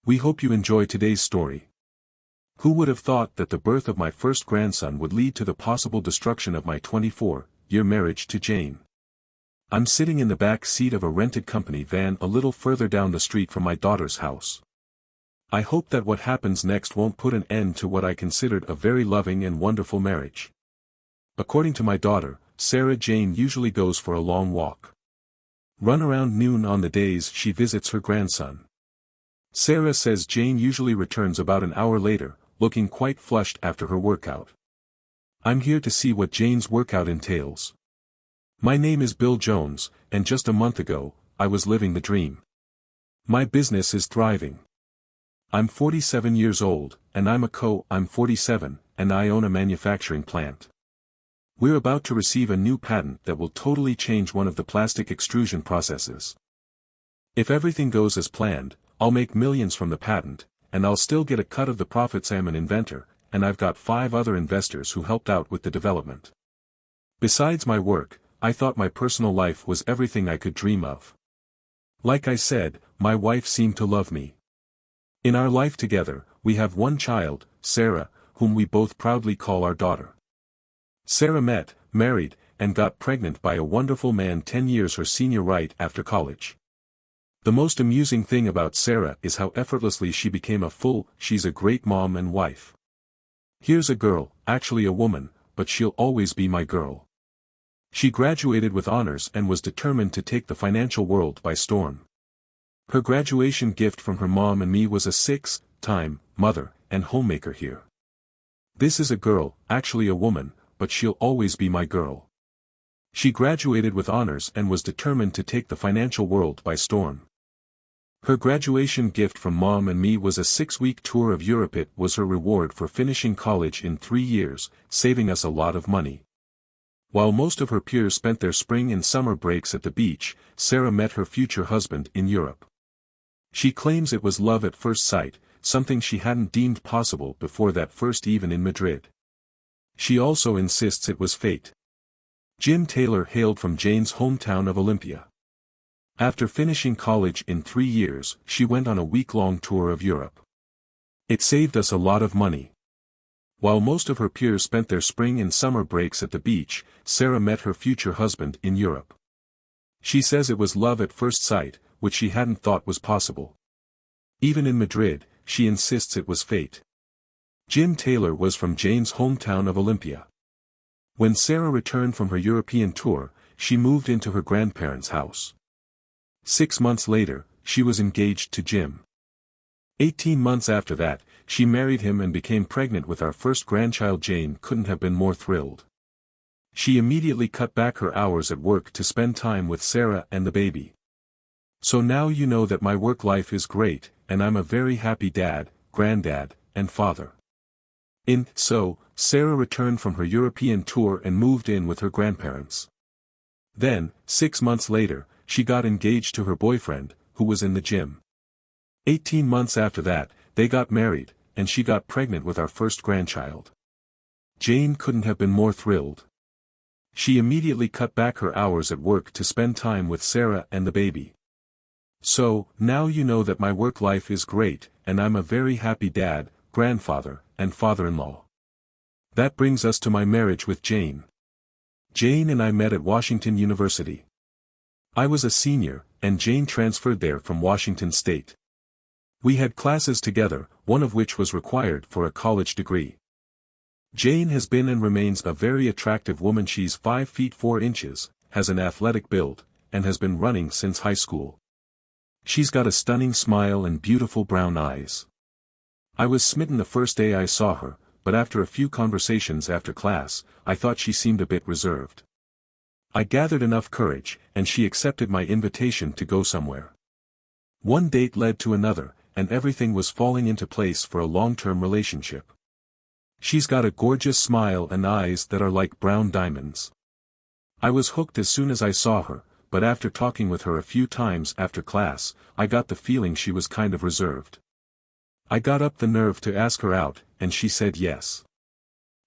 We hope you enjoy today's story. Who would have thought that the birth of my first grandson would lead to the possible destruction of my 24-year marriage to Jane? I'm sitting in the back seat of a rented company van a little further down the street from my daughter's house. I hope that what happens next won't put an end to what I considered a very loving and wonderful marriage. According to my daughter, Sarah Jane usually goes for a long walk. Run around noon on the days she visits her grandson. Sarah says Jane usually returns about an hour later, looking quite flushed after her workout. I'm here to see what Jane's workout entails. My name is Bill Jones, and just a month ago, I was living the dream. My business is thriving. I'm 47 years old, and I'm 47, and I own a manufacturing plant. We're about to receive a new patent that will totally change one of the plastic extrusion processes. If everything goes as planned, I'll make millions from the patent, and I'll still get a cut of the profits. I'm an inventor, and I've got 5 other investors who helped out with the development. Besides my work, I thought my personal life was everything I could dream of. Like I said, my wife seemed to love me. In our life together, we have one child, Sarah, whom we both proudly call our daughter. Sarah met, married, and got pregnant by a wonderful man 10 years her senior right after college. The most amusing thing about Sarah is how effortlessly she became she's a great mom and wife. Here's a girl, actually a woman, but she'll always be my girl. She graduated with honors and was determined to take the financial world by storm. Her graduation gift from her mom and me was a 6-time mother and homemaker here. This is a girl, actually a woman, but she'll always be my girl. She graduated with honors and was determined to take the financial world by storm. Her graduation gift from mom and me was a 6-week tour of Europe. It was her reward for finishing college in 3 years, saving us a lot of money. While most of her peers spent their spring and summer breaks at the beach, Sarah met her future husband in Europe. She claims it was love at first sight, something she hadn't deemed possible before that first even in Madrid. She also insists it was fate. Jim Taylor hailed from Jane's hometown of Olympia. After finishing college in 3 years, she went on a week-long tour of Europe. It saved us a lot of money. While most of her peers spent their spring and summer breaks at the beach, Sarah met her future husband in Europe. She says it was love at first sight, which she hadn't thought was possible. Even in Madrid, she insists it was fate. Jim Taylor was from Jane's hometown of Olympia. When Sarah returned from her European tour, she moved into her grandparents' house. 6 months later, she was engaged to Jim. 18 months after that, she married him and became pregnant with our first grandchild. Jane couldn't have been more thrilled. She immediately cut back her hours at work to spend time with Sarah and the baby. So now you know that my work life is great, and I'm a very happy dad, granddad, and father. So, Sarah returned from her European tour and moved in with her grandparents. Then, 6 months later, she got engaged to her boyfriend, who was in the gym. 18 months after that, they got married, and she got pregnant with our first grandchild. Jane couldn't have been more thrilled. She immediately cut back her hours at work to spend time with Sarah and the baby. So, now you know that my work life is great, and I'm a very happy dad, grandfather, and father-in-law. That brings us to my marriage with Jane. Jane and I met at Washington University. I was a senior, and Jane transferred there from Washington State. We had classes together, one of which was required for a college degree. Jane has been and remains a very attractive woman. She's 5 feet 4 inches, has an athletic build, and has been running since high school. She's got a stunning smile and beautiful brown eyes. I was smitten the first day I saw her, but after a few conversations after class, I thought she seemed a bit reserved. I gathered enough courage, and she accepted my invitation to go somewhere. One date led to another, and everything was falling into place for a long-term relationship. She's got a gorgeous smile and eyes that are like brown diamonds. I was hooked as soon as I saw her, but after talking with her a few times after class, I got the feeling she was kind of reserved. I got up the nerve to ask her out, and she said yes.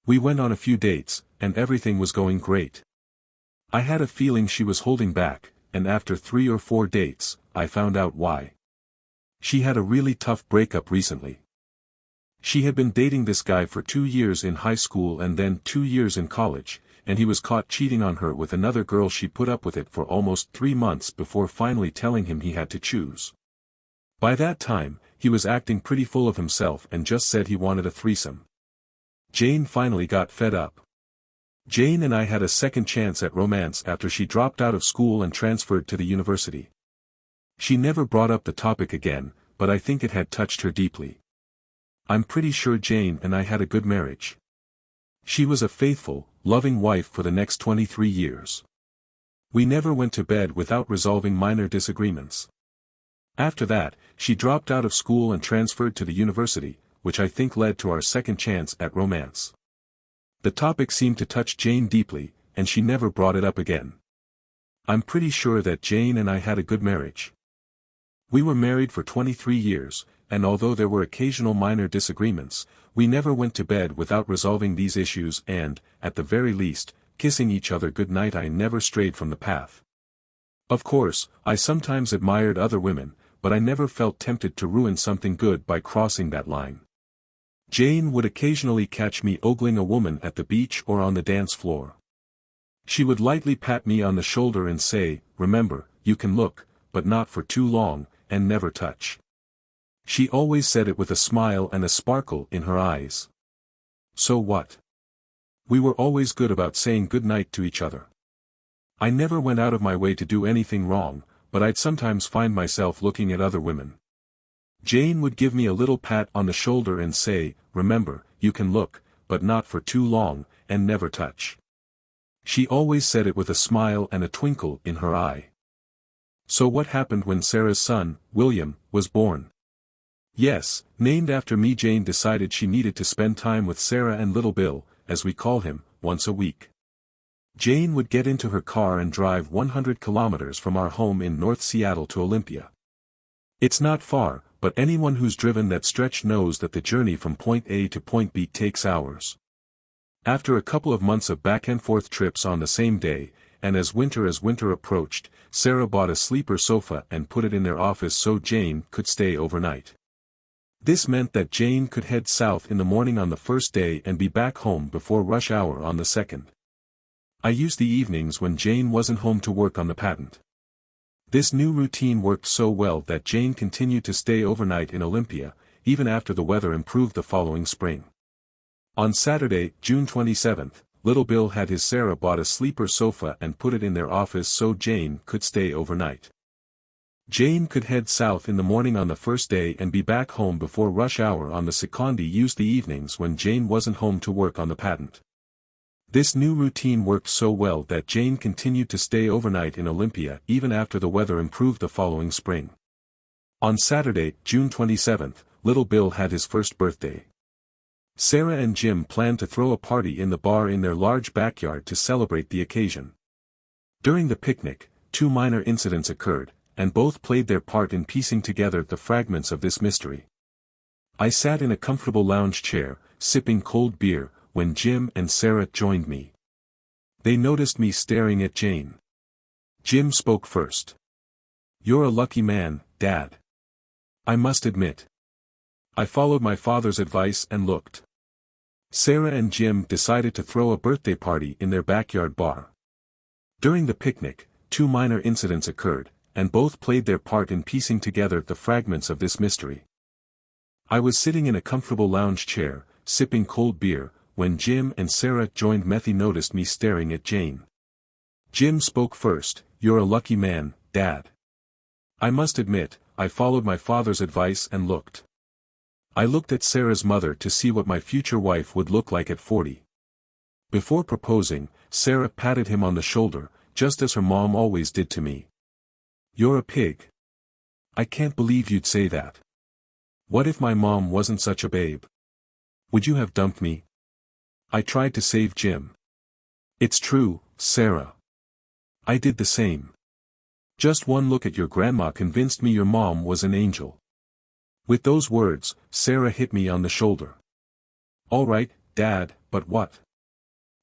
We went on a few dates, and everything was going great. I had a feeling she was holding back, and after 3 or 4 dates, I found out why. She had a really tough breakup recently. She had been dating this guy for 2 years in high school and then 2 years in college, and he was caught cheating on her with another girl. She put up with it for almost 3 months before finally telling him he had to choose. By that time, he was acting pretty full of himself and just said he wanted a threesome. Jane finally got fed up. Jane and I had a second chance at romance after she dropped out of school and transferred to the university. She never brought up the topic again, but I think it had touched her deeply. I'm pretty sure Jane and I had a good marriage. She was a faithful, loving wife for the next 23 years. We never went to bed without resolving minor disagreements. After that, she dropped out of school and transferred to the university, which I think led to our second chance at romance. The topic seemed to touch Jane deeply, and she never brought it up again. I'm pretty sure that Jane and I had a good marriage. We were married for 23 years, and although there were occasional minor disagreements, we never went to bed without resolving these issues and, at the very least, kissing each other good night. I never strayed from the path. Of course, I sometimes admired other women, but I never felt tempted to ruin something good by crossing that line. Jane would occasionally catch me ogling a woman at the beach or on the dance floor. She would lightly pat me on the shoulder and say, "Remember, you can look, but not for too long, and never touch." She always said it with a smile and a sparkle in her eyes. So what? We were always good about saying good night to each other. I never went out of my way to do anything wrong, but I'd sometimes find myself looking at other women. Jane would give me a little pat on the shoulder and say, "Remember, you can look, but not for too long, and never touch." She always said it with a smile and a twinkle in her eye. So what happened when Sarah's son, William, was born? Yes, named after me. Jane decided she needed to spend time with Sarah and little Bill, as we call him, once a week. Jane would get into her car and drive 100 kilometers from our home in North Seattle to Olympia. It's not far, but anyone who's driven that stretch knows that the journey from point A to point B takes hours. After a couple of months of back-and-forth trips on the same day, and as winter approached, Sarah bought a sleeper sofa and put it in their office so Jane could stay overnight. This meant that Jane could head south in the morning on the first day and be back home before rush hour on the second. I used the evenings when Jane wasn't home to work on the patent. This new routine worked so well that Jane continued to stay overnight in Olympia, even after the weather improved the following spring. On Saturday, June 27th, little Bill had his Sarah bought a sleeper sofa and put it in their office so Jane could stay overnight. Jane could head south in the morning on the first day and be back home before rush hour on the second. Used the evenings when Jane wasn't home to work on the patent. This new routine worked so well that Jane continued to stay overnight in Olympia even after the weather improved the following spring. On Saturday, June 27th, little Bill had his first birthday. Sarah and Jim planned to throw a party in the bar in their large backyard to celebrate the occasion. During the picnic, 2 minor incidents occurred, and both played their part in piecing together the fragments of this mystery. I sat in a comfortable lounge chair, sipping cold beer, when Jim and Sarah joined me. They noticed me staring at Jane. Jim spoke first. "You're a lucky man, Dad. I must admit. I followed my father's advice and looked." Sarah and Jim decided to throw a birthday party in their backyard bar. During the picnic, 2 minor incidents occurred, and both played their part in piecing together the fragments of this mystery. I was sitting in a comfortable lounge chair, sipping cold beer, when Jim and Sarah joined me. They noticed me staring at Jane. Jim spoke first. "You're a lucky man, Dad. I must admit, I followed my father's advice and looked. I looked at Sarah's mother to see what my future wife would look like at 40. Before proposing, Sarah patted him on the shoulder, just as her mom always did to me. "You're a pig. I can't believe you'd say that. What if my mom wasn't such a babe? Would you have dumped me?" I tried to save Jim. "It's true, Sarah. I did the same. Just one look at your grandma convinced me your mom was an angel." With those words, Sarah hit me on the shoulder. "All right, Dad, but what?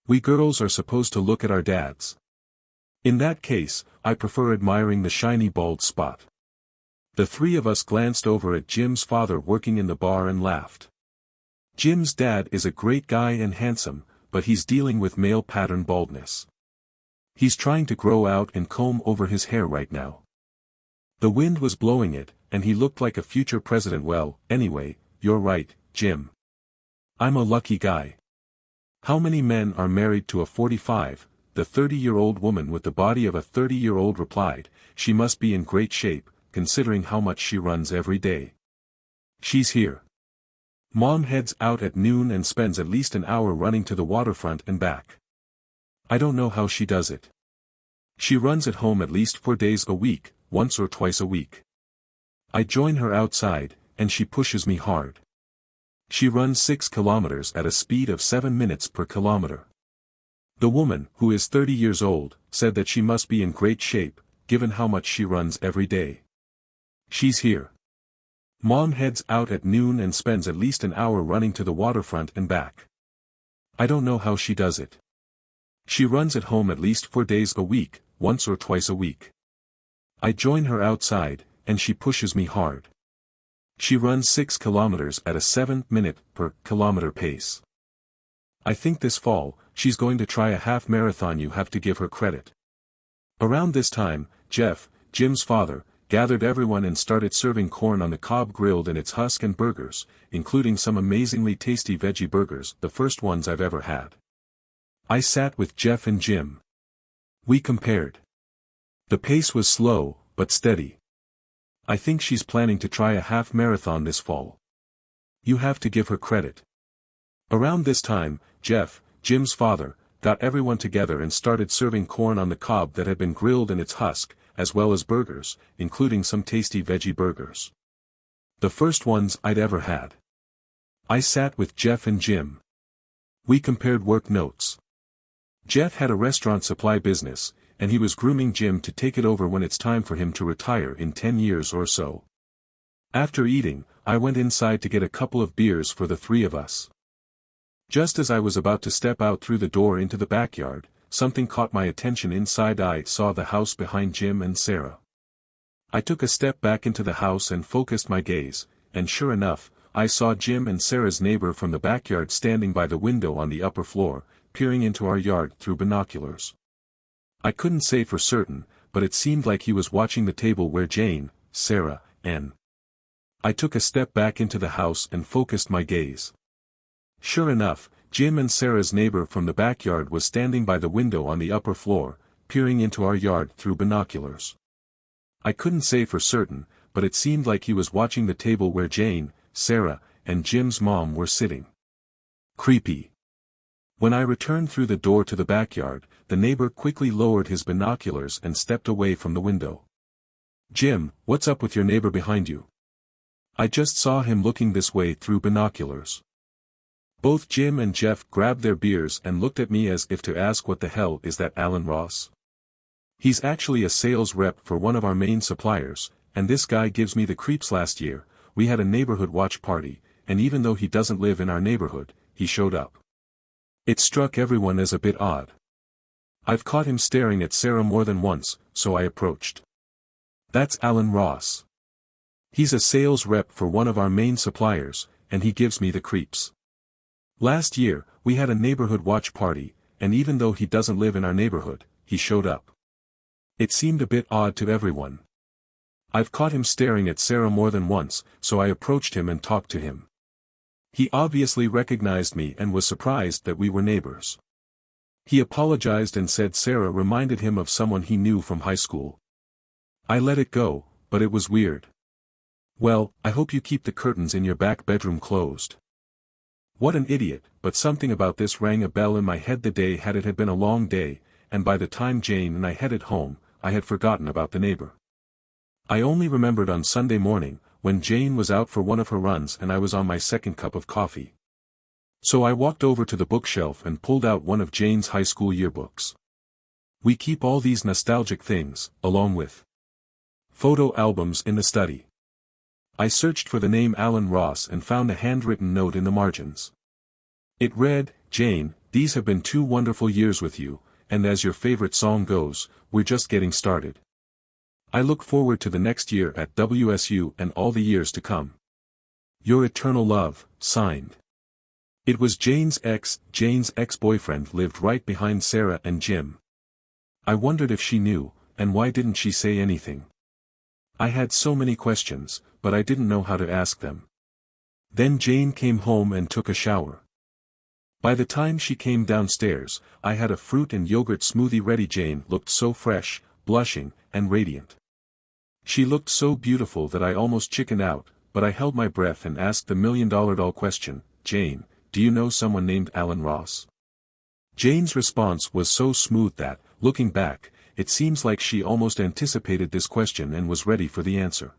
We girls are supposed to look at our dads. In that case, I prefer admiring the shiny bald spot." The three of us glanced over at Jim's father working in the bar and laughed. Jim's dad is a great guy and handsome, but he's dealing with male pattern baldness. He's trying to grow out and comb over his hair right now. The wind was blowing it, and he looked like a future president. Well, anyway, you're right, Jim. I'm a lucky guy. How many men are married to a 45? The 30-year-old woman with the body of a 30-year-old replied, she must be in great shape, considering how much she runs every day. She's here. Mom heads out at noon and spends at least an hour running to the waterfront and back. I don't know how she does it. She runs at home at least 4 days a week, once or twice a week. I join her outside, and she pushes me hard. She runs 6 kilometers at a speed of 7 minutes per kilometer. The woman, who is 30 years old, said that she must be in great shape, given how much she runs every day. She's here. Mom heads out at noon and spends at least an hour running to the waterfront and back. I don't know how she does it. She runs at home at least 4 days a week, once or twice a week. I join her outside, and she pushes me hard. She runs 6 kilometers at a 7 minute per kilometer pace. I think this fall, she's going to try a half marathon. You have to give her credit. Around this time, Jeff, Jim's father, gathered everyone and started serving corn on the cob grilled in its husk and burgers, including some amazingly tasty veggie burgers, the first ones I've ever had. I sat with Jeff and Jim. We compared. The pace was slow, but steady. I think she's planning to try a half marathon this fall. You have to give her credit. Around this time, Jeff, Jim's father, got everyone together and started serving corn on the cob that had been grilled in its husk, as well as burgers, including some tasty veggie burgers. The first ones I'd ever had. I sat with Jeff and Jim. We compared work notes. Jeff had a restaurant supply business, and he was grooming Jim to take it over when it's time for him to retire in 10 years or so. After eating, I went inside to get a couple of beers for the three of us. Just as I was about to step out through the door into the backyard, something caught my attention inside. I saw the house behind Jim and Sarah. I took a step back into the house and focused my gaze, and sure enough, I saw Jim and Sarah's neighbor from the backyard standing by the window on the upper floor, peering into our yard through binoculars. I couldn't say for certain, but it seemed like he was watching the table where Jane, Sarah, and I took a step back into the house and focused my gaze. Sure enough, Jim and Sarah's neighbor from the backyard was standing by the window on the upper floor, peering into our yard through binoculars. I couldn't say for certain, but it seemed like he was watching the table where Jane, Sarah, and Jim's mom were sitting. Creepy. When I returned through the door to the backyard, the neighbor quickly lowered his binoculars and stepped away from the window. Jim, what's up with your neighbor behind you? I just saw him looking this way through binoculars. Both Jim and Jeff grabbed their beers and looked at me as if to ask, what the hell is that, Alan Ross? He's actually a sales rep for one of our main suppliers, and this guy gives me the creeps. Last year, we had a neighborhood watch party, and even though he doesn't live in our neighborhood, he showed up. It struck everyone as a bit odd. I've caught him staring at Sarah more than once, so I approached. That's Alan Ross. He's a sales rep for one of our main suppliers, and he gives me the creeps. Last year, we had a neighborhood watch party, and even though he doesn't live in our neighborhood, he showed up. It seemed a bit odd to everyone. I've caught him staring at Sarah more than once, so I approached him and talked to him. He obviously recognized me and was surprised that we were neighbors. He apologized and said Sarah reminded him of someone he knew from high school. I let it go, but it was weird. Well, I hope you keep the curtains in your back bedroom closed. What an idiot, but something about this rang a bell in my head. The day had been a long day, and by the time Jane and I headed home, I had forgotten about the neighbor. I only remembered on Sunday morning, when Jane was out for one of her runs and I was on my second cup of coffee. So I walked over to the bookshelf and pulled out one of Jane's high school yearbooks. We keep all these nostalgic things, along with photo albums, in the study. I searched for the name Alan Ross and found a handwritten note in the margins. It read, Jane, these have been 2 wonderful years with you, and as your favorite song goes, we're just getting started. I look forward to the next year at WSU and all the years to come. Your eternal love, signed. It was Jane's ex-boyfriend lived right behind Sarah and Jim. I wondered if she knew, and why didn't she say anything? I had so many questions, but I didn't know how to ask them. Then Jane came home and took a shower. By the time she came downstairs, I had a fruit and yogurt smoothie ready. Jane looked so fresh, blushing, and radiant. She looked so beautiful that I almost chickened out, but I held my breath and asked the million-dollar question, Jane, do you know someone named Alan Ross? Jane's response was so smooth that, looking back, it seems like she almost anticipated this question and was ready for the answer.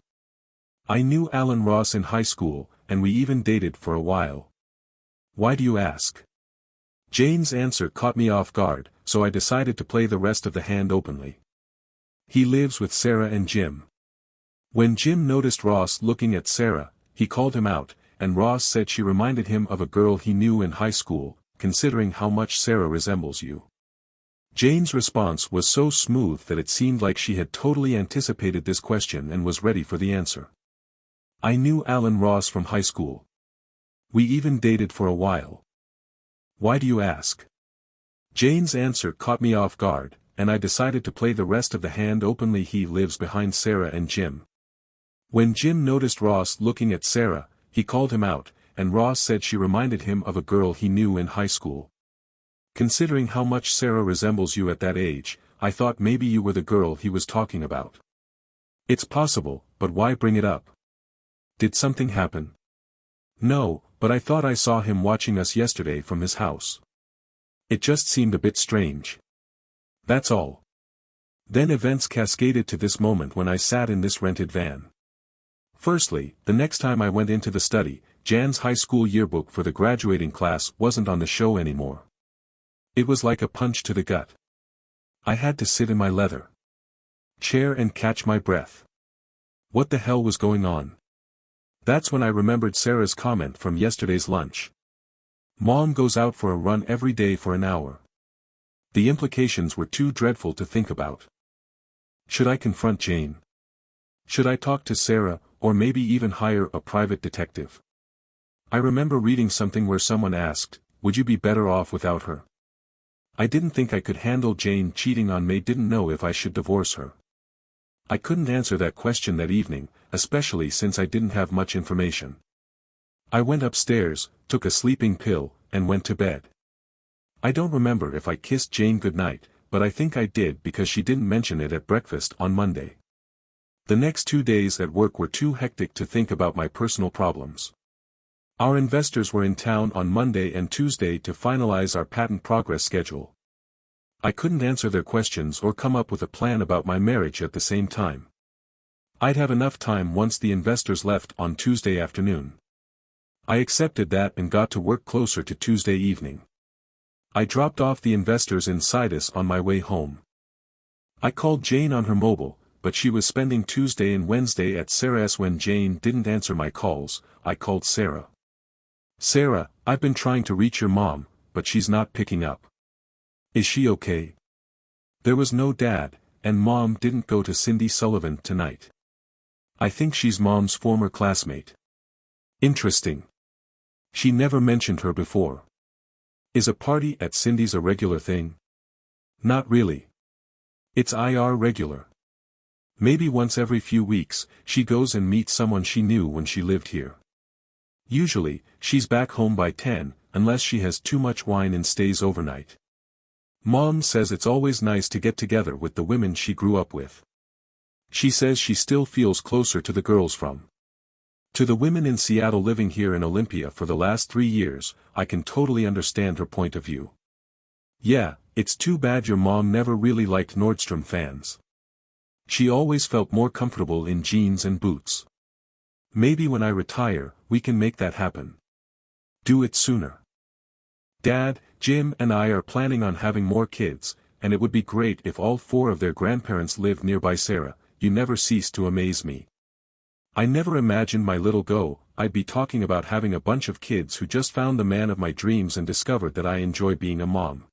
I knew Alan Ross in high school, and we even dated for a while. Why do you ask? Jane's answer caught me off guard, so I decided to play the rest of the hand openly. He lives with Sarah and Jim. When Jim noticed Ross looking at Sarah, he called him out, and Ross said she reminded him of a girl he knew in high school, considering how much Sarah resembles you. Jane's response was so smooth that it seemed like she had totally anticipated this question and was ready for the answer. I knew Alan Ross from high school. We even dated for a while. Why do you ask? Jane's answer caught me off guard, and I decided to play the rest of the hand openly. He lives behind Sarah and Jim. When Jim noticed Ross looking at Sarah, he called him out, and Ross said she reminded him of a girl he knew in high school. Considering how much Sarah resembles you at that age, I thought maybe you were the girl he was talking about. It's possible, but why bring it up? Did something happen? No, but I thought I saw him watching us yesterday from his house. It just seemed a bit strange. That's all. Then events cascaded to this moment when I sat in this rented van. Firstly, the next time I went into the study, Jan's high school yearbook for the graduating class wasn't on the show anymore. It was like a punch to the gut. I had to sit in my leather chair and catch my breath. What the hell was going on? That's when I remembered Sarah's comment from yesterday's lunch. Mom goes out for a run every day for an hour. The implications were too dreadful to think about. Should I confront Jane? Should I talk to Sarah, or maybe even hire a private detective? I remember reading something where someone asked, would you be better off without her? I didn't think I could handle Jane cheating on me. Didn't know if I should divorce her. I couldn't answer that question that evening, especially since I didn't have much information. I went upstairs, took a sleeping pill, and went to bed. I don't remember if I kissed Jane goodnight, but I think I did because she didn't mention it at breakfast on Monday. The next 2 days at work were too hectic to think about my personal problems. Our investors were in town on Monday and Tuesday to finalize our patent progress schedule. I couldn't answer their questions or come up with a plan about my marriage at the same time. I'd have enough time once the investors left on Tuesday afternoon. I accepted that and got to work closer to Tuesday evening. I dropped off the investors in Sidus on my way home. I called Jane on her mobile, but she was spending Tuesday and Wednesday at Sarah's. When Jane didn't answer my calls, I called Sarah. Sarah, I've been trying to reach your mom, but she's not picking up. Is she okay? There was no dad, and Mom didn't go to Cindy Sullivan tonight. I think she's Mom's former classmate. Interesting. She never mentioned her before. Is a party at Cindy's a regular thing? Not really. It's irregular. Maybe once every few weeks, she goes and meets someone she knew when she lived here. Usually, she's back home by 10, unless she has too much wine and stays overnight. Mom says it's always nice to get together with the women she grew up with. She says she still feels closer to the girls from. To the women in Seattle living here in Olympia for the last 3 years, I can totally understand her point of view. Yeah, it's too bad your mom never really liked Nordstrom fans. She always felt more comfortable in jeans and boots. Maybe when I retire, we can make that happen. Do it sooner. Dad, Jim and I are planning on having more kids, and it would be great if all 4 of their grandparents lived nearby. Sarah, you never cease to amaze me. I never imagined my little I'd be talking about having a bunch of kids who just found the man of my dreams and discovered that I enjoy being a mom.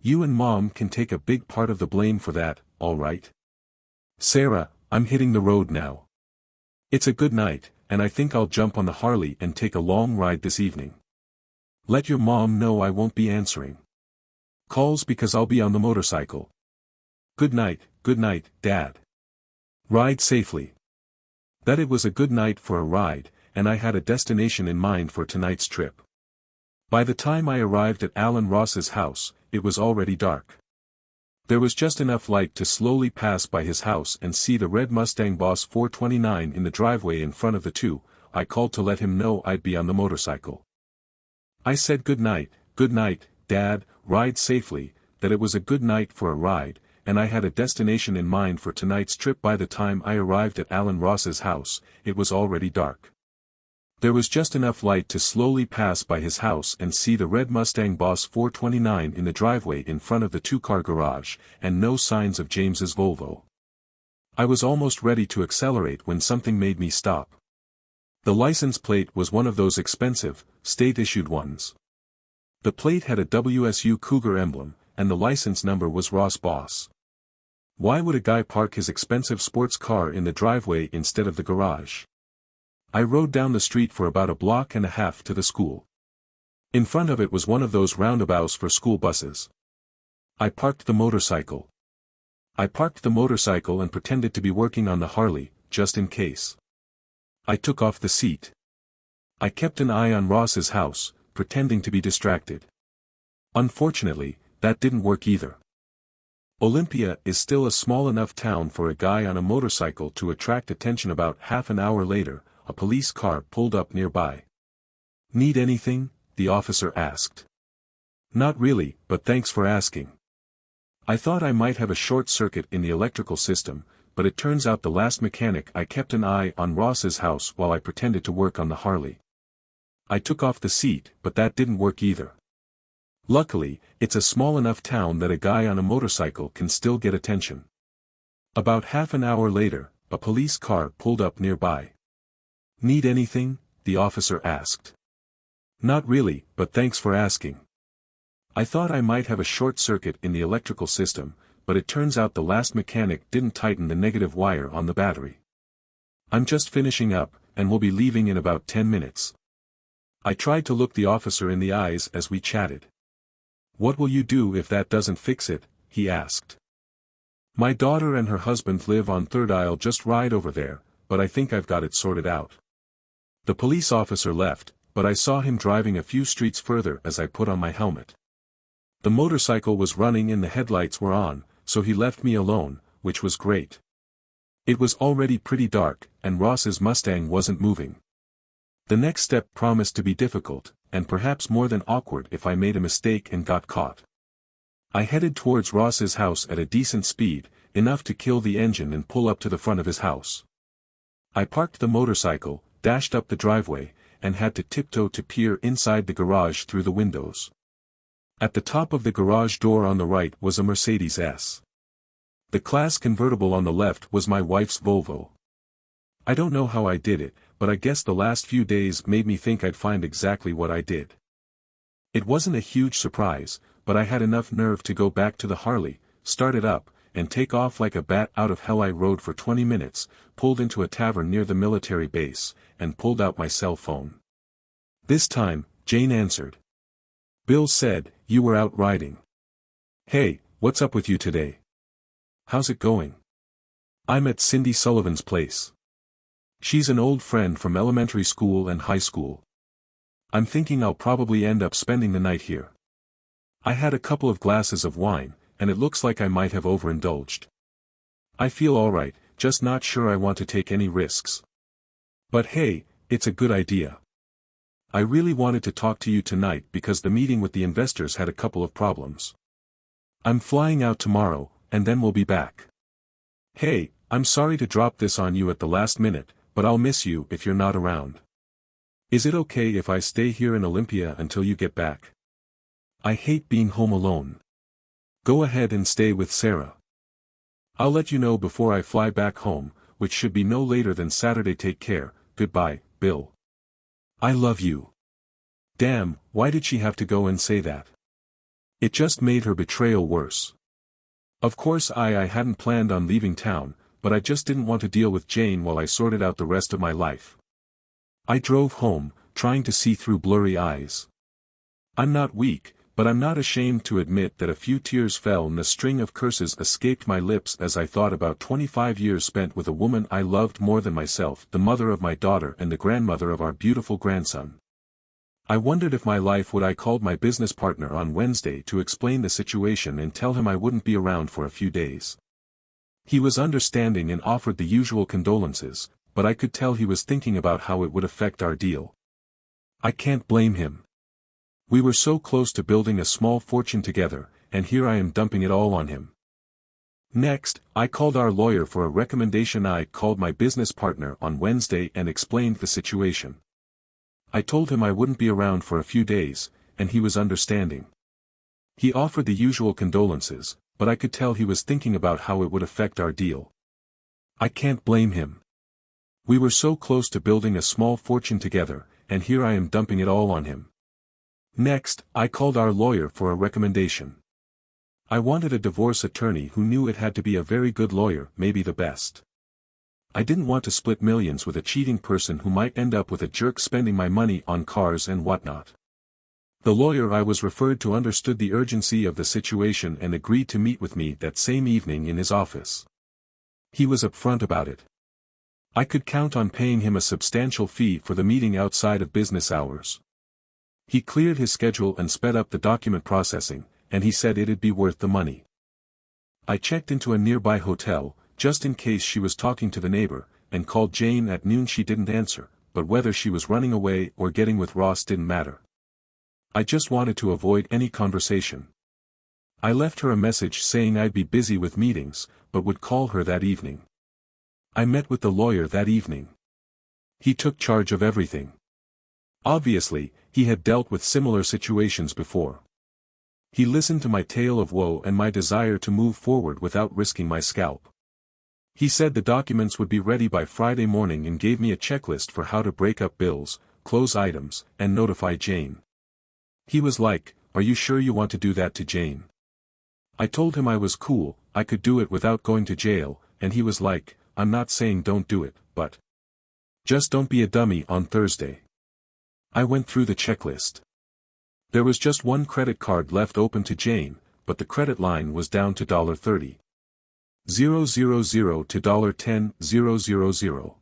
You and Mom can take a big part of the blame for that, all right? Sarah, I'm hitting the road now. It's a good night, and I think I'll jump on the Harley and take a long ride this evening. Let your mom know I won't be answering calls because I'll be on the motorcycle. Good night, Dad. Ride safely. That it was a good night for a ride, and I had a destination in mind for tonight's trip. By the time I arrived at Alan Ross's house, it was already dark. There was just enough light to slowly pass by his house and see the red Mustang Boss 429 in the driveway in front of the two. I called to let him know I'd be on the motorcycle. I said good night, Dad, ride safely, that it was a good night for a ride, and I had a destination in mind for tonight's trip. By the time I arrived at Alan Ross's house, it was already dark. There was just enough light to slowly pass by his house and see the red Mustang Boss 429 in the driveway in front of the two-car garage, and no signs of James's Volvo. I was almost ready to accelerate when something made me stop. The license plate was one of those expensive, state-issued ones. The plate had a WSU Cougar emblem, and the license number was Ross Boss. Why would a guy park his expensive sports car in the driveway instead of the garage? I rode down the street for about a block and a half to the school. In front of it was one of those roundabouts for school buses. I parked the motorcycle. And pretended to be working on the Harley, just in case. I took off the seat. I kept an eye on Ross's house, pretending to be distracted. Unfortunately, that didn't work either. Olympia is still a small enough town for a guy on a motorcycle to attract attention. About half an hour later, a police car pulled up nearby. Need anything? The officer asked. Not really, but thanks for asking. I thought I might have a short circuit in the electrical system, but it turns out the last mechanic. I kept an eye on Ross's house while I pretended to work on the Harley. I took off the seat, but that didn't work either. Luckily, it's a small enough town that a guy on a motorcycle can still get attention. About half an hour later, a police car pulled up nearby. Need anything? The officer asked. Not really, but thanks for asking. I thought I might have a short circuit in the electrical system, but it turns out the last mechanic didn't tighten the negative wire on the battery. I'm just finishing up, and will be leaving in about 10 minutes. I tried to look the officer in the eyes as we chatted. What will you do if that doesn't fix it? He asked. My daughter and her husband live on Third Isle, just ride over there, but I think I've got it sorted out. The police officer left, but I saw him driving a few streets further as I put on my helmet. The motorcycle was running and the headlights were on, so he left me alone, which was great. It was already pretty dark, and Ross's Mustang wasn't moving. The next step promised to be difficult, and perhaps more than awkward if I made a mistake and got caught. I headed towards Ross's house at a decent speed, enough to kill the engine and pull up to the front of his house. I parked the motorcycle, dashed up the driveway, and had to tiptoe to peer inside the garage through the windows. At the top of the garage door on the right was a Mercedes S. The Class convertible on the left was my wife's Volvo. I don't know how I did it, but I guess the last few days made me think I'd find exactly what I did. It wasn't a huge surprise, but I had enough nerve to go back to the Harley, start it up, and take off like a bat out of hell. I rode for 20 minutes, pulled into a tavern near the military base, and pulled out my cell phone. This time, Jane answered. Bill said, you were out riding. Hey, what's up with you today? How's it going? I'm at Cindy Sullivan's place. She's an old friend from elementary school and high school. I'm thinking I'll probably end up spending the night here. I had a couple of glasses of wine, and it looks like I might have overindulged. I feel alright, just not sure I want to take any risks. But hey, it's a good idea. I really wanted to talk to you tonight because the meeting with the investors had a couple of problems. I'm flying out tomorrow, and then we'll be back. Hey, I'm sorry to drop this on you at the last minute, but I'll miss you if you're not around. Is it okay if I stay here in Olympia until you get back? I hate being home alone. Go ahead and stay with Sarah. I'll let you know before I fly back home, which should be no later than Saturday. Take care, goodbye, Bill. I love you. Damn, why did she have to go and say that? It just made her betrayal worse. Of course I hadn't planned on leaving town, but I just didn't want to deal with Jane while I sorted out the rest of my life. I drove home, trying to see through blurry eyes. I'm not weak, but I'm not ashamed to admit that a few tears fell and a string of curses escaped my lips as I thought about 25 years spent with a woman I loved more than myself, the mother of my daughter and the grandmother of our beautiful grandson. I wondered if my life would. I called my business partner on Wednesday to explain the situation and tell him I wouldn't be around for a few days. He was understanding and offered the usual condolences, but I could tell he was thinking about how it would affect our deal. I can't blame him. We were so close to building a small fortune together, and here I am dumping it all on him. Next, I called our lawyer for a recommendation. I called my business partner on Wednesday and explained the situation. I told him I wouldn't be around for a few days, and he was understanding. He offered the usual condolences, but I could tell he was thinking about how it would affect our deal. I can't blame him. We were so close to building a small fortune together, and here I am dumping it all on him. Next, I called our lawyer for a recommendation. I wanted a divorce attorney who knew it had to be a very good lawyer, maybe the best. I didn't want to split millions with a cheating person who might end up with a jerk spending my money on cars and whatnot. The lawyer I was referred to understood the urgency of the situation and agreed to meet with me that same evening in his office. He was upfront about it. I could count on paying him a substantial fee for the meeting outside of business hours. He cleared his schedule and sped up the document processing, and he said it'd be worth the money. I checked into a nearby hotel, just in case she was talking to the neighbor, and called Jane at noon. She didn't answer, but whether she was running away or getting with Ross didn't matter. I just wanted to avoid any conversation. I left her a message saying I'd be busy with meetings, but would call her that evening. I met with the lawyer that evening. He took charge of everything. Obviously, he had dealt with similar situations before. He listened to my tale of woe and my desire to move forward without risking my scalp. He said the documents would be ready by Friday morning and gave me a checklist for how to break up bills, close items, and notify Jane. He was like, "Are you sure you want to do that to Jane?" I told him I was cool, I could do it without going to jail, and he was like, "I'm not saying don't do it, but just don't be a dummy on Thursday." I went through the checklist. There was just one credit card left open to Jane, but the credit line was down to $30,000 to $10,000.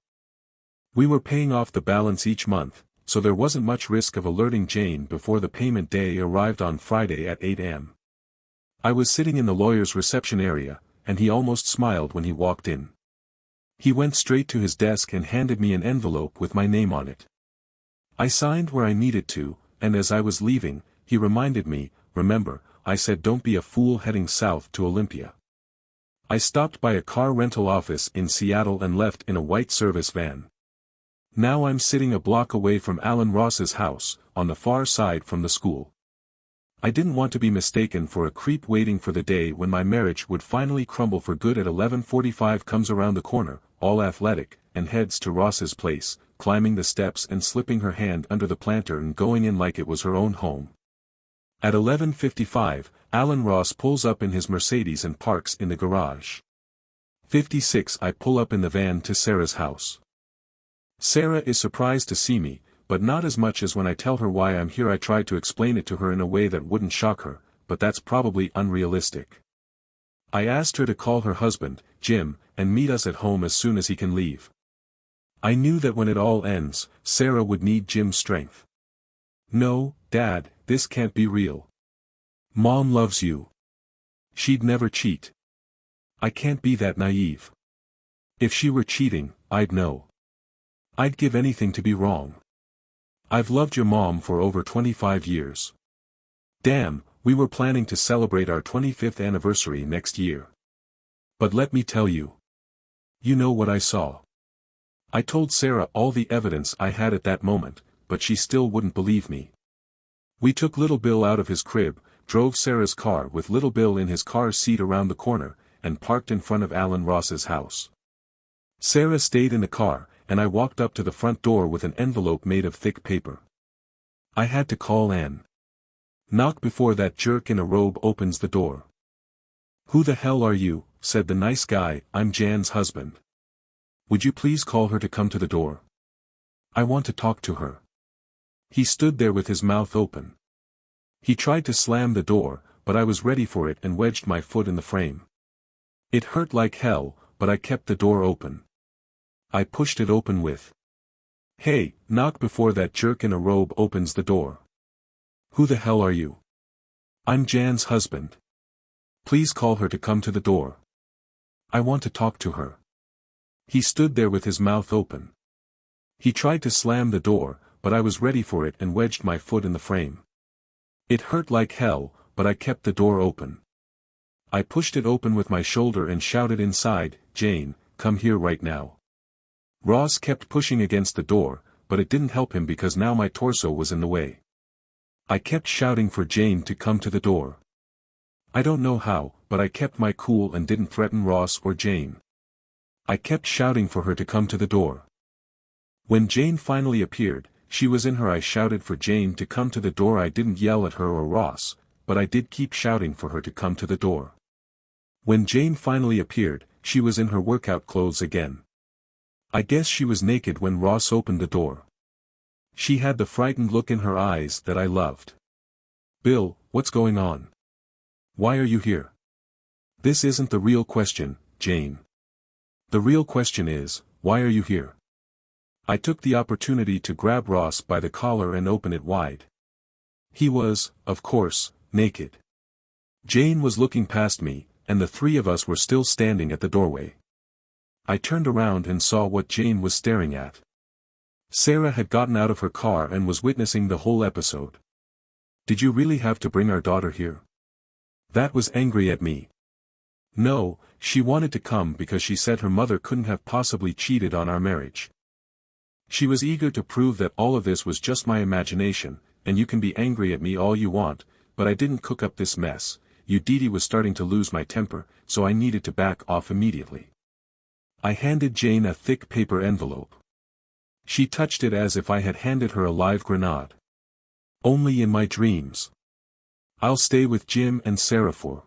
We were paying off the balance each month, so there wasn't much risk of alerting Jane before the payment day arrived on Friday at 8 a.m. I was sitting in the lawyer's reception area, and he almost smiled when he walked in. He went straight to his desk and handed me an envelope with my name on it. I signed where I needed to, and as I was leaving, he reminded me, "Remember, I said don't be a fool heading south to Olympia." I stopped by a car rental office in Seattle and left in a white service van. Now I'm sitting a block away from Alan Ross's house, on the far side from the school. I didn't want to be mistaken for a creep waiting for the day when my marriage would finally crumble for good. At 11:45 comes around the corner, all athletic, and heads to Ross's place, climbing the steps and slipping her hand under the planter and going in like it was her own home. At 11:55, Alan Ross pulls up in his Mercedes and parks in the garage. 56 I pull up in the van to Sarah's house. Sarah is surprised to see me, but not as much as when I tell her why I'm here. I try to explain it to her in a way that wouldn't shock her, but that's probably unrealistic. I asked her to call her husband, Jim, and meet us at home as soon as he can leave. I knew that when it all ends, Sarah would need Jim's strength. "No, Dad, this can't be real. Mom loves you. She'd never cheat. I can't be that naive. If she were cheating, I'd know. I'd give anything to be wrong. I've loved your mom for over 25 years. Damn, we were planning to celebrate our 25th anniversary next year. But let me tell you. You know what I saw." I told Sarah all the evidence I had at that moment, but she still wouldn't believe me. We took Little Bill out of his crib, drove Sarah's car with Little Bill in his car seat around the corner, and parked in front of Alan Ross's house. Sarah stayed in the car, and I walked up to the front door with an envelope made of thick paper. I had to call Ann. Knock before that jerk in a robe opens the door. "Who the hell are you, said the nice guy, "I'm Jan's husband. Would you please call her to come to the door? I want to talk to her." He stood there with his mouth open. He tried to slam the door, but I was ready for it and wedged my foot in the frame. It hurt like hell, but I kept the door open. I pushed it open with, "Hey, knock before that jerk in a robe opens the door. Who the hell are you? I'm Jan's husband. Please call her to come to the door. I want to talk to her." He stood there with his mouth open. He tried to slam the door, but I was ready for it and wedged my foot in the frame. It hurt like hell, but I kept the door open. I pushed it open with my shoulder and shouted inside, "Jane, come here right now." Ross kept pushing against the door, but it didn't help him because now my torso was in the way. I kept shouting for Jane to come to the door. I don't know how, but I kept my cool and didn't threaten Ross or Jane. I kept shouting for her to come to the door. When Jane finally appeared, she was in her. I shouted for Jane to come to the door. I didn't yell at her or Ross, but I did keep shouting for her to come to the door. When Jane finally appeared, she was in her workout clothes again. I guess she was naked when Ross opened the door. She had the frightened look in her eyes that I loved. "Bill, what's going on? Why are you here?" "This isn't the real question, Jane. The real question is, why are you here?" I took the opportunity to grab Ross by the collar and open it wide. He was, of course, naked. Jane was looking past me, and the three of us were still standing at the doorway. I turned around and saw what Jane was staring at. Sarah had gotten out of her car and was witnessing the whole episode. "Did you really have to bring our daughter here?" That was angry at me. No, she wanted to come because she said her mother couldn't have possibly cheated on our marriage. She was eager to prove that all of this was just my imagination, and you can be angry at me all you want, but I didn't cook up this mess. Didi was starting to lose my temper, so I needed to back off immediately. I handed Jane a thick paper envelope. She touched it as if I had handed her a live grenade. "Only in my dreams. I'll stay with Jim and Sarah for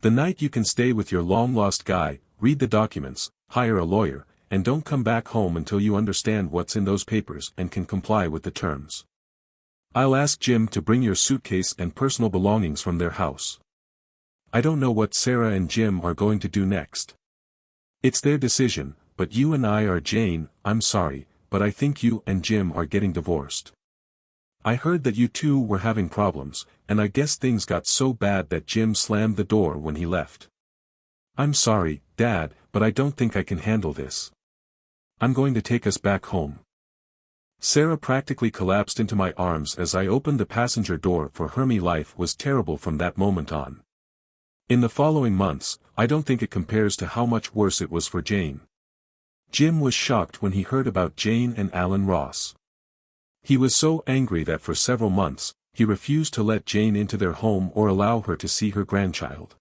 the night. You can stay with your long-lost guy, read the documents, hire a lawyer, and don't come back home until you understand what's in those papers and can comply with the terms. I'll ask Jim to bring your suitcase and personal belongings from their house. I don't know what Sarah and Jim are going to do next. It's their decision, but you and I are Jane. I'm sorry, but I think you and Jim are getting divorced. I heard that you two were having problems, and I guess things got so bad that Jim slammed the door when he left. I'm sorry, Dad, but I don't think I can handle this. I'm going to take us back home." Sarah practically collapsed into my arms as I opened the passenger door for her. Life was terrible from that moment on. In the following months, I don't think it compares to how much worse it was for Jane. Jim was shocked when he heard about Jane and Alan Ross. He was so angry that for several months, he refused to let Jane into their home or allow her to see her grandchild.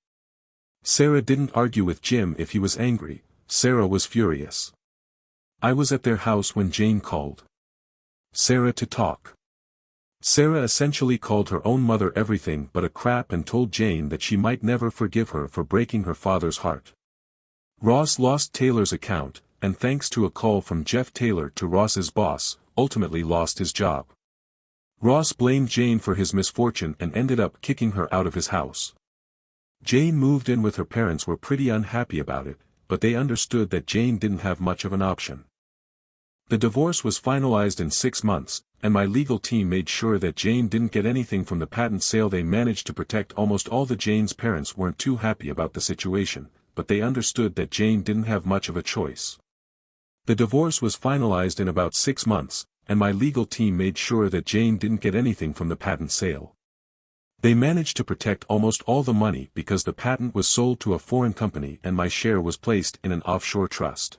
Sarah didn't argue with Jim if he was angry. Sarah was furious. I was at their house when Jane called Sarah to talk. Sarah essentially called her own mother everything but a crap and told Jane that she might never forgive her for breaking her father's heart. Ross lost Taylor's account, and thanks to a call from Jeff Taylor to Ross's boss, ultimately lost his job. Ross blamed Jane for his misfortune and ended up kicking her out of his house. Jane moved in with her parents. Were pretty unhappy about it, but they understood that Jane didn't have much of an option. The divorce was finalized in 6 months, and my legal team made sure that Jane didn't get anything from the patent sale. They managed to protect almost all. Jane's parents weren't too happy about the situation, but they understood that Jane didn't have much of a choice. The divorce was finalized in about 6 months, and my legal team made sure that Jane didn't get anything from the patent sale. They managed to protect almost all the money because the patent was sold to a foreign company and my share was placed in an offshore trust.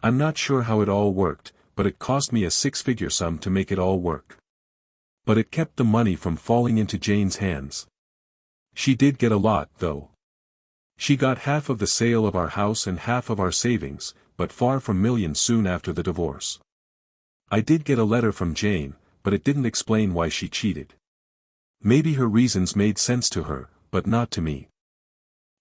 I'm not sure how it all worked, but it cost me a 6-figure sum to make it all work. But it kept the money from falling into Jane's hands. She did get a lot, though. She got half of the sale of our house and half of our savings, but far from millions soon after the divorce. I did get a letter from Jane, but it didn't explain why she cheated. Maybe her reasons made sense to her, but not to me.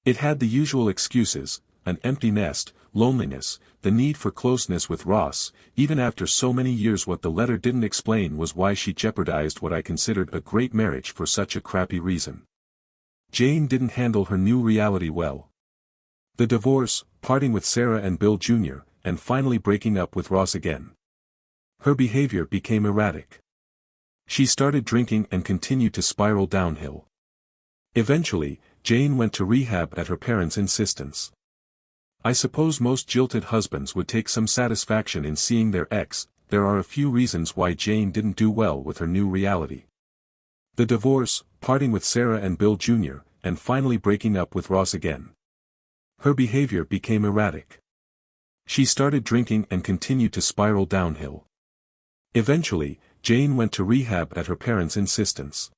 It had the usual excuses: an empty nest, loneliness, the need for closeness with Ross. Even after so many years, what the letter didn't explain was why she jeopardized what I considered a great marriage for such a crappy reason. Jane didn't handle her new reality well. The divorce, parting with Sarah and Bill Jr., and finally breaking up with Ross again. Her behavior became erratic. She started drinking and continued to spiral downhill. Eventually, Jane went to rehab at her parents' insistence. I suppose most jilted husbands would take some satisfaction in seeing their ex. There are a few reasons why Jane didn't do well with her new reality. The divorce, parting with Sarah and Bill Jr., and finally breaking up with Ross again. Her behavior became erratic. She started drinking and continued to spiral downhill. Eventually, Jane went to rehab at her parents' insistence.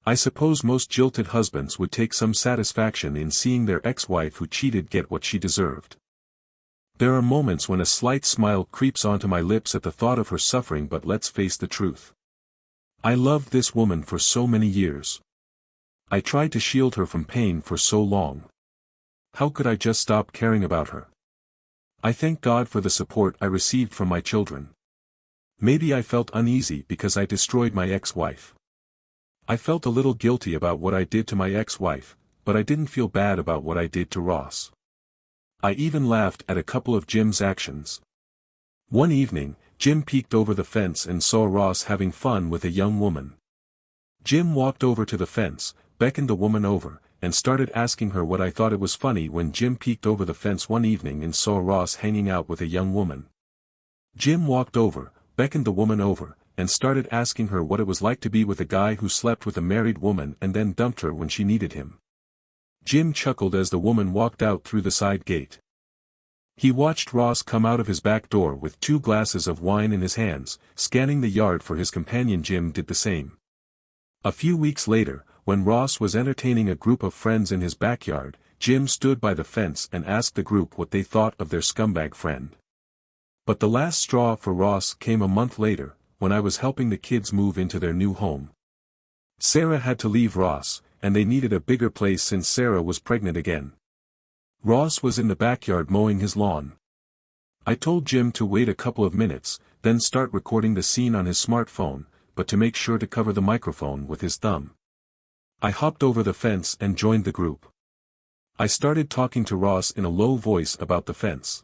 I suppose most jilted husbands would take some satisfaction in seeing their ex-wife who cheated get what she deserved. There are moments when a slight smile creeps onto my lips at the thought of her suffering, but let's face the truth. I loved this woman for so many years. I tried to shield her from pain for so long. How could I just stop caring about her? I thank God for the support I received from my children. Maybe I felt uneasy because I destroyed my ex-wife. I felt a little guilty about what I did to my ex-wife, but I didn't feel bad about what I did to Ross. I even laughed at a couple of Jim's actions. One evening, Jim peeked over the fence and saw Ross having fun with a young woman. Jim walked over to the fence, beckoned the woman over, and started asking her what I thought. It was funny when Jim peeked over the fence one evening and saw Ross hanging out with a young woman. Jim walked over, beckoned the woman over, and started asking her what it was like to be with a guy who slept with a married woman and then dumped her when she needed him. Jim chuckled as the woman walked out through the side gate. He watched Ross come out of his back door with 2 glasses of wine in his hands, scanning the yard for his companion. Jim did the same. A few weeks later, when Ross was entertaining a group of friends in his backyard, Jim stood by the fence and asked the group what they thought of their scumbag friend. But the last straw for Ross came a month later, when I was helping the kids move into their new home. Sarah had to leave Ross, and they needed a bigger place since Sarah was pregnant again. Ross was in the backyard mowing his lawn. I told Jim to wait a couple of minutes, then start recording the scene on his smartphone, but to make sure to cover the microphone with his thumb. I hopped over the fence and joined the group. I started talking to Ross in a low voice about the fence.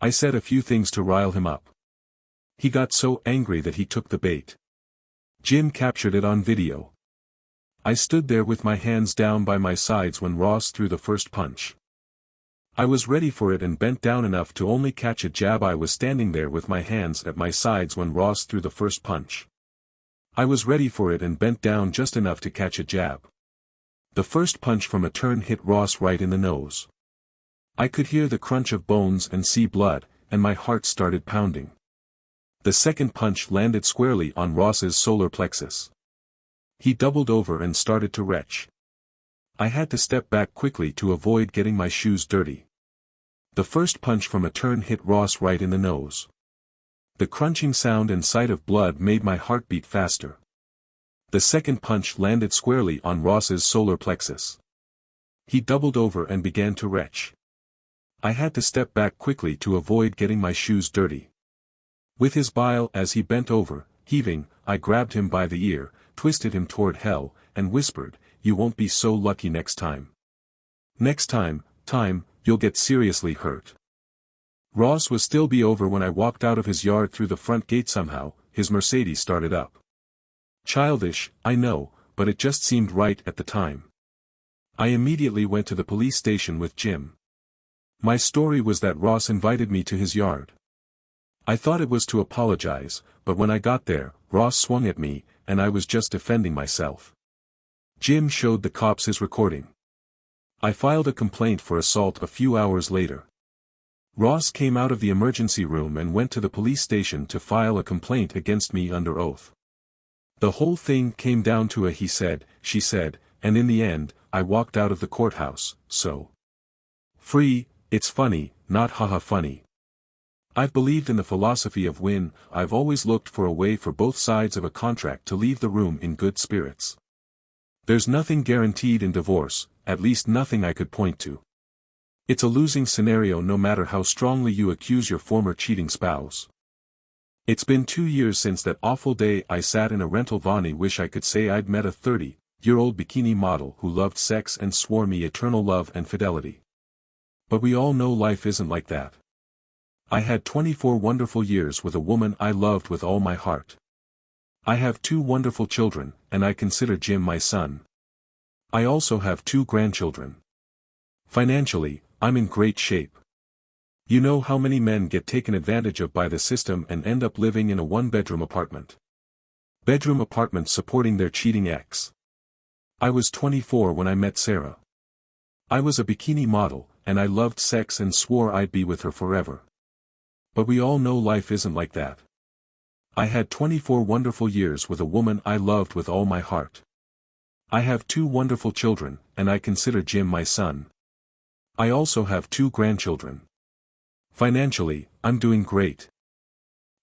I said a few things to rile him up. He got so angry that he took the bait. Jim captured it on video. I stood there with my hands down by my sides when Ross threw the first punch. I was ready for it and bent down enough to only catch a jab. I was standing there with my hands at my sides when Ross threw the first punch. I was ready for it and bent down just enough to catch a jab. The first punch from a turn hit Ross right in the nose. I could hear the crunch of bones and see blood, and my heart started pounding. The second punch landed squarely on Ross's solar plexus. He doubled over and started to retch. I had to step back quickly to avoid getting my shoes dirty. The first punch from a turn hit Ross right in the nose. The crunching sound and sight of blood made my heart beat faster. The second punch landed squarely on Ross's solar plexus. He doubled over and began to retch. I had to step back quickly to avoid getting my shoes dirty. With his bile as he bent over, heaving, I grabbed him by the ear, twisted him toward hell, and whispered, "You won't be so lucky next time. Next time, you'll get seriously hurt." Ross was still over when I walked out of his yard through the front gate. Somehow, his Mercedes started up. Childish, I know, but it just seemed right at the time. I immediately went to the police station with Jim. My story was that Ross invited me to his yard. I thought it was to apologize, but when I got there, Ross swung at me, and I was just defending myself. Jim showed the cops his recording. I filed a complaint for assault a few hours later. Ross came out of the emergency room and went to the police station to file a complaint against me under oath. The whole thing came down to a he said, she said, and in the end, I walked out of the courthouse, so free. It's funny, not haha funny. I've believed in the philosophy of win. I've always looked for a way for both sides of a contract to leave the room in good spirits. There's nothing guaranteed in divorce, at least nothing I could point to. It's a losing scenario no matter how strongly you accuse your former cheating spouse. It's been 2 years since that awful day I sat in a rental van. Wish I could say I'd met a 30-year-old bikini model who loved sex and swore me eternal love and fidelity. But we all know life isn't like that. I had 24 wonderful years with a woman I loved with all my heart. I have 2 wonderful children, and I consider Jim my son. I also have 2 grandchildren. Financially, I'm in great shape. You know how many men get taken advantage of by the system and end up living in a 1-bedroom apartment. Bedroom apartment supporting their cheating ex. I was 24 when I met Sarah. I was a bikini model, and I loved sex and swore I'd be with her forever. But we all know life isn't like that. I had 24 wonderful years with a woman I loved with all my heart. I have 2 wonderful children, and I consider Jim my son. I also have 2 grandchildren. Financially, I'm doing great.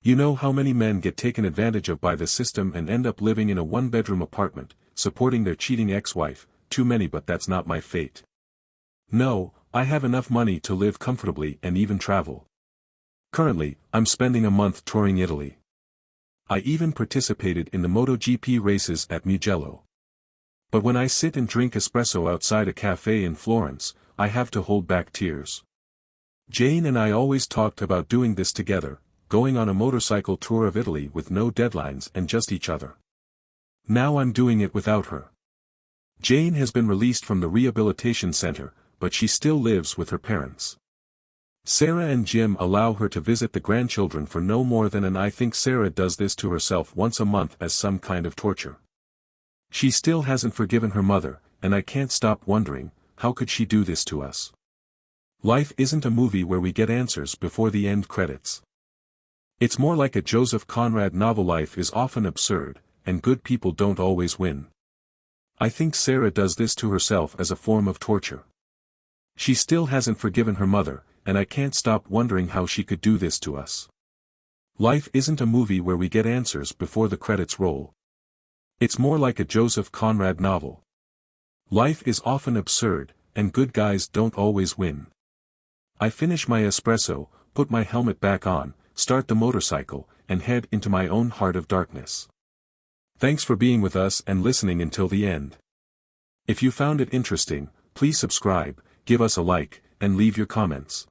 You know how many men get taken advantage of by the system and end up living in a 1-bedroom apartment, supporting their cheating ex-wife? Too many, but that's not my fate. No, I have enough money to live comfortably and even travel. Currently, I'm spending a month touring Italy. I even participated in the MotoGP races at Mugello. But when I sit and drink espresso outside a cafe in Florence, I have to hold back tears. Jane and I always talked about doing this together, going on a motorcycle tour of Italy with no deadlines and just each other. Now I'm doing it without her. Jane has been released from the rehabilitation center, but she still lives with her parents. Sarah and Jim allow her to visit the grandchildren for no more than an I think Sarah does this to herself once a month as some kind of torture. She still hasn't forgiven her mother, and I can't stop wondering, how could she do this to us? Life isn't a movie where we get answers before the end credits. It's more like a Joseph Conrad novel. Life is often absurd, and good people don't always win. I think Sarah does this to herself as a form of torture. She still hasn't forgiven her mother, and I can't stop wondering how she could do this to us. Life isn't a movie where we get answers before the credits roll. It's more like a Joseph Conrad novel. Life is often absurd, and good guys don't always win. I finish my espresso, put my helmet back on, start the motorcycle, and head into my own heart of darkness. Thanks for being with us and listening until the end. If you found it interesting, please subscribe, give us a like, and leave your comments.